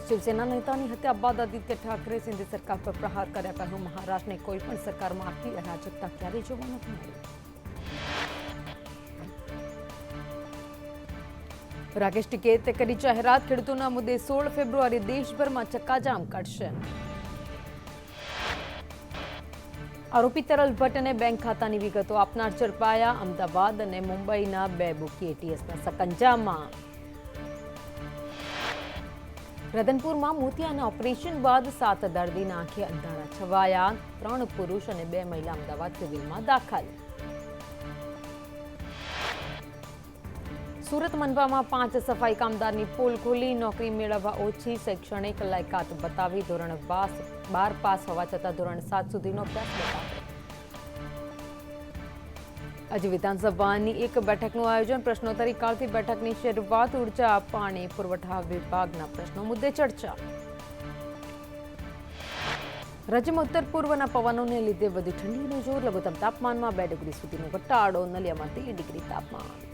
શિવસેના નેતાની હત્યા બાદ આદિત્ય ઠાકરે સિંધી સરકાર પર પ્રહાર કર્યા કહ્યું, મહારાષ્ટ્રને કોઈ પણ સરકારમાં આટલી અરાજકતા ક્યારેય જોવા નથી મળી. રાકેશ ટિકૈતે કરી જાહેરાત, ખેડૂતોના મુદ્દે 16 ફેબ્રુઆરી દેશભરમાં ચક્કાજામ કરશે. આરોપી તરલ ભટ્ટને બેંક ખાતાની વિગતો આપનાર ઝડપાયા. અમદાવાદ અને મુંબઈના 2 બુકી એટીએસના સકંજામાં. રતનપુરમાં મોતિયાના ઓપરેશન બાદ 7 દર્દીના આંખે અંધારા છવાયા. 3 પુરુષ અને 2 મહિલા અમદાવાદ સિવિલમાં દાખલ. સુરત મનપામાં 5 સફાઈ કામદારની પોલ ખોલી. નોકરી મેળવવા ઓછી શૈક્ષણિક લાયકાત બતાવી. ધોરણ 12 પાસ હોવા છતાં ધોરણ 7 સુધીનો અભ્યાસ બતાવ્યો. આજે વિધાનસભાની એક બેઠકનું આયોજન. પ્રશ્નોત્તરી કાળથી બેઠકની શરૂઆત. ઉર્જા પાણી પુરવઠા વિભાગના પ્રશ્નો મુદ્દે ચર્ચા. રાજ્યમાં ઉત્તર પૂર્વના પવનોને લીધે વધુ ઠંડીનું જોર. લઘુત્તમ તાપમાનમાં 2 ડિગ્રી સુધીનો ઘટાડો. નલિયામાં 13 ડિગ્રી તાપમાન.